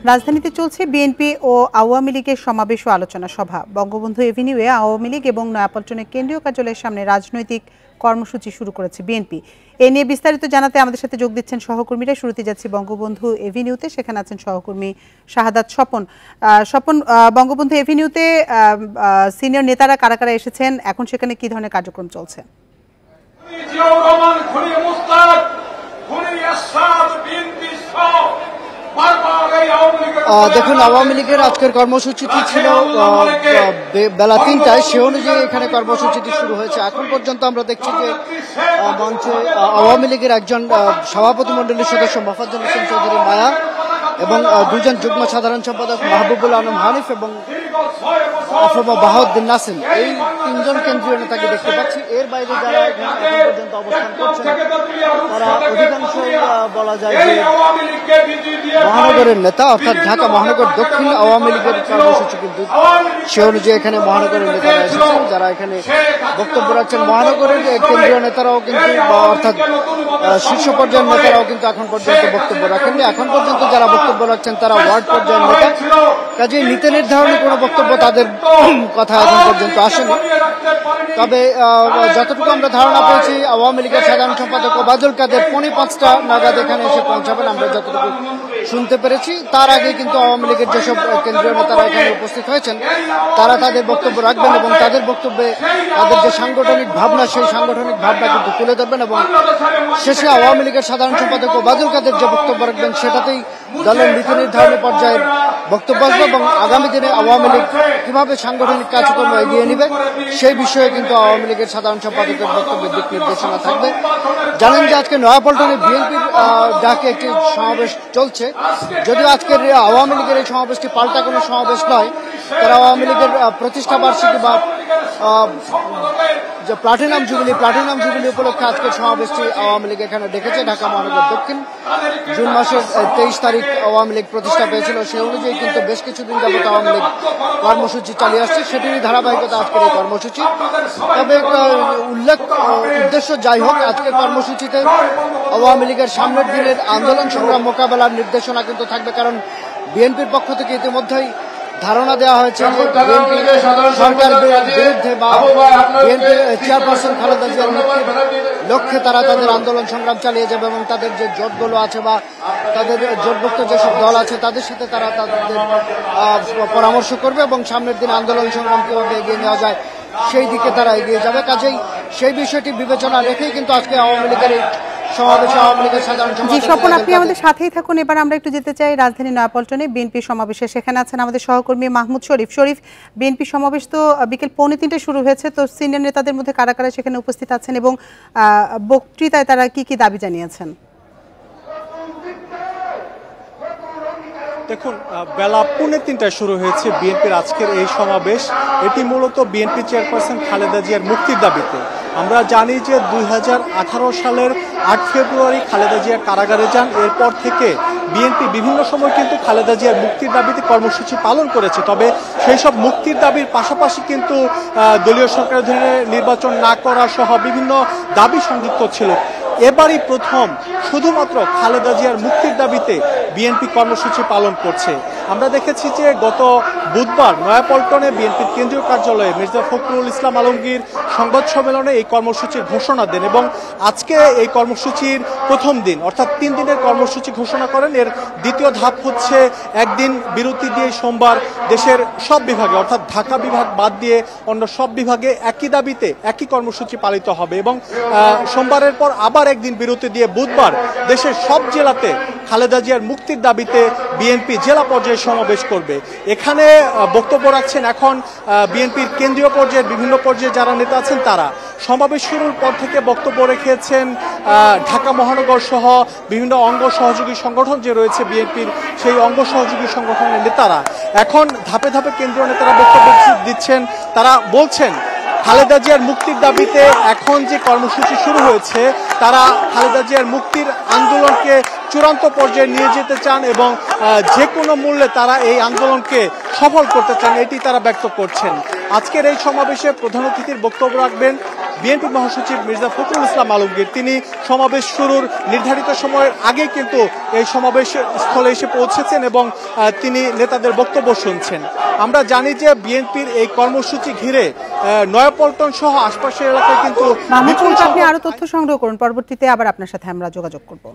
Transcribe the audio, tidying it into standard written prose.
রাজধানীতে চলছে বিএনপি ও আওয়ামী লীগের সমাবেশ ও আলোচনা সভা। বঙ্গবন্ধু এভিনিউয়ে আওয়ামী লীগ এবং নয়াপল্টনের কেন্দ্রীয় কার্যালয়ের সামনে রাজনৈতিক কর্মসূচি শুরু করেছে বিএনপি। এ নিয়ে বিস্তারিত জানাতে আমাদের সাথে যোগ দিচ্ছেন সহকর্মীরা। শুরুতে যাচ্ছি বঙ্গবন্ধু এভিনিউতে, সেখানে আছেন সহকর্মী শাহাদাত স্বপন। স্বপন, বঙ্গবন্ধু এভিনিউতে সিনিয়র নেতারা কারা কারা এসেছেন, এখন সেখানে কি ধরনের কার্যক্রম চলছে? দেখুন, আওয়ামী লীগের আজকের কর্মসূচিটি ছিল বেলা ৩টায়, সে অনুযায়ী এখানে কর্মসূচিটি শুরু হয়েছে। এখন পর্যন্ত আমরা দেখছি যে মঞ্চে আওয়ামী লীগের একজন সভাপতি মণ্ডলীর সদস্য মোফাজ্জল হোসেন চৌধুরী মায়া এবং দুজন যুগ্ম সাধারণ সম্পাদক মাহবুবুল আলম হানিফ এবং অফমা বাহাউদ্দিন নাসিম, এই তিনজন কেন্দ্রীয় নেতাকে দেখতে পাচ্ছি। এর বাইরে যারা এখন পর্যন্ত অবস্থান করছেন তারা অধিকাংশই বলা যায় যে মহানগরের নেতা, অর্থাৎ ঢাকা মহানগর দক্ষিণ আওয়ামী লীগের কর্মসূচি, কিন্তু সে অনুযায়ী এখানে মহানগরের নেতারা এসেছেন যারা এখানে বক্তব্য রাখছেন। মহানগরের কেন্দ্রীয় নেতারাও কিন্তু, অর্থাৎ শীর্ষ পর্যায়ের নেতারাও কিন্তু এখন পর্যন্ত বক্তব্য রাখেননি। এখন পর্যন্ত যারা বক্তব্য রাখছেন তারা ওয়ার্ড পর্যায়ের নেতা, কাজেই নীতি নির্ধারণী কোনো বক্তব্য তাদের কথা এখন পর্যন্ত আসেনি। তবে যতটুকু আমরা ধারণা পেয়েছি, আওয়ামী লীগের সাধারণ সম্পাদক ওবায়দুল কাদের 5:45 নাগাদ এখানে এসে পৌঁছাবেন, আমরা যতটুকু শুনতে পেরেছি। তার আগে কিন্তু আওয়ামী লীগের যেসব কেন্দ্রীয় নেতারা এখানে উপস্থিত হয়েছেন তারা তাদের বক্তব্য রাখবেন এবং তাদের বক্তব্যে তাদের যে সাংগঠনিক ভাবনা, সেই সাংগঠনিক ভাবনা কিন্তু তুলে ধরবেন এবং শেষে আওয়ামী লীগের সাধারণ সম্পাদক ওবায়দুল কাদের যে বক্তব্য রাখবেন সেটাতেই দলের নীতি নির্ধারণী পর্যায়ের বক্তব্য আসবে এবং আগামী দিনে আওয়ামী লীগ কিভাবে সাংগঠনিক কার্যক্রম এগিয়ে নেবে সেই বিষয়ে কিন্তু আওয়ামী লীগের সাধারণ সম্পাদকের বক্তব্যের দিক নির্দেশনা থাকবে। জানেন যে আজকে নয়াপল্টনে বিএনপির ডাকে একটি সমাবেশ চলছে, যদিও আজকের আওয়ামী লীগের এই সমাবেশটি পাল্টা কোনো সমাবেশ নয়। তারা আওয়ামী লীগের প্রতিষ্ঠা বার্ষিকী বা যে প্লাটিনাম জুবিলি উপলক্ষে আজকের সমাবেশটি আওয়ামী লীগ এখানে ডেকেছে। ঢাকা মহানগর দক্ষিণ জুন মাসের 23 তারিখ আওয়ামী লীগ প্রতিষ্ঠা পেয়েছিল, সে অনুযায়ী কিন্তু বেশ কিছুদিন যাবত আওয়ামী লীগ কর্মসূচি চালিয়ে আসছে, সেটিরই ধারাবাহিকতা আজকের এই কর্মসূচি। তবে উদ্দেশ্য যাই হোক, আজকের কর্মসূচিতে আওয়ামী লীগের সামনের দিনের আন্দোলন সংগ্রাম মোকাবেলার নির্দেশনা কিন্তু থাকবে, কারণ বিএনপির পক্ষ থেকে ইতিমধ্যেই ধারণা দেওয়া হয়েছে যে বিএনপি সরকার বিরুদ্ধে বা বিএনপির চেয়ারপারসন খালেদা জিয়ার মুক্তির লক্ষ্যে তারা তাদের আন্দোলন সংগ্রাম চালিয়ে যাবে এবং তাদের যে জোটগুলো আছে বা তাদের জোটভুক্ত যেসব দল আছে তাদের সাথে তারা তাদের পরামর্শ করবে এবং সামনের দিন আন্দোলন সংগ্রাম কিভাবে এগিয়ে নেওয়া যায় সেই দিকে তারা এগিয়ে যাবে। কাজেই সেই বিষয়টি বিবেচনা রেখেই কিন্তু আজকে আওয়ামী লীগের স্বপন, আপনি আমাদের সাথেই থাকুন। এবার আমরা একটু যেতে চাই রাজধানী নয়াপল্টনে বিএনপি সমাবেশে। সেখানে আছেন আমাদের সহকর্মী মাহমুদ শরীফ। বিএনপি সমাবেশ তো বিকেল 2:45 শুরু হয়েছে, তো সিনিয়র নেতাদের মধ্যে কারা কারা সেখানে উপস্থিত আছেন এবং বক্তৃতায় তারা কি কি দাবি জানিয়েছেন? দেখুন, বেলা 2:45 শুরু হয়েছে বিএনপির আজকের এই সমাবেশ। এটি মূলত বিএনপি চেয়ারপারসন খালেদা জিয়ার মুক্তির দাবিতে। আমরা জানি যে 2018 সালের 8 ফেব্রুয়ারি খালেদা জিয়া কারাগারে যান। এরপর থেকে বিএনপি বিভিন্ন সময় কিন্তু খালেদা জিয়ার মুক্তির দাবিতে কর্মসূচি পালন করেছে। তবে সেই সব মুক্তির দাবির পাশাপাশি কিন্তু দলীয় সরকারের অধীনে নির্বাচন না করা সহ বিভিন্ন দাবি সংযুক্ত ছিল। এবারই প্রথম শুধুমাত্র খালেদা জিয়ার মুক্তির দাবিতে বিএনপি কর্মসূচি পালন করছে। আমরা দেখেছি যে গত বুধবার নয়াপল্টনে বিএনপির কেন্দ্রীয় কার্যালয়ে মির্জা ফখরুল ইসলাম আলমগীর সংবাদ সম্মেলনে এই কর্মসূচির ঘোষণা দেন এবং আজকে এই কর্মসূচির প্রথম দিন, অর্থাৎ 3 দিনের কর্মসূচি ঘোষণা করেন। এর দ্বিতীয় ধাপ হচ্ছে একদিন বিরতি দিয়ে সোমবার দেশের সব বিভাগে, অর্থাৎ ঢাকা বিভাগ বাদ দিয়ে অন্য সব বিভাগে একই দাবিতে একই কর্মসূচি পালিত হবে এবং সোমবারের পর আবার একদিন বিরতি দিয়ে বুধবার দেশের সব জেলাতে খালেদা জিয়ার মুক্তির দাবিতে বিএনপি জেলা পর্যায়ে সমাবেশ করবে। এখানে বক্তব্য রাখছেন এখন বিএনপির কেন্দ্রীয় পর্যায়ের বিভিন্ন পর্যায়ে যারা নেতা আছেন তারা। সমাবেশ শুরুর পর থেকে বক্তব্য রেখেছেন ঢাকা মহানগর সহ বিভিন্ন অঙ্গ সহযোগী সংগঠন যে রয়েছে বিএনপির, সেই অঙ্গ সহযোগী সংগঠনের নেতারা। এখন ধাপে ধাপে কেন্দ্রীয় নেতারা বক্তব্য দিচ্ছেন। তারা বলছেন খালেদা জিয়ার মুক্তির দাবিতে এখন যে কর্মসূচি শুরু হয়েছে, তারা খালেদা জিয়ার মুক্তির আন্দোলনকে চূড়ান্ত পর্যায়ে নিয়ে যেতে চান এবং যে কোনো মূল্যে তারা এই আন্দোলনকে সফল করতে চান, এটি তারা ব্যক্ত করছেন। আজকের এই সমাবেশে প্রধান অতিথির বক্তব্য রাখবেন বিএনপি মহাসচিব মির্জা ফখরুল ইসলাম আলমগীর তিনি সমাবেশ শুরুর নির্ধারিত সময়ের আগে কিন্তু এই সমাবেশ স্থলে এসে পৌঁছেছেন এবং তিনি নেতাদের বক্তব্য শুনছেন। আমরা জানি যে বিএনপির এই কর্মসূচি ঘিরে নয়াপল্টন সহ আশপাশের এলাকায় কিন্তু আপনি আরো তথ্য সংগ্রহ করুন, পরবর্তীতে আবার আপনার সাথে আমরা যোগাযোগ করব।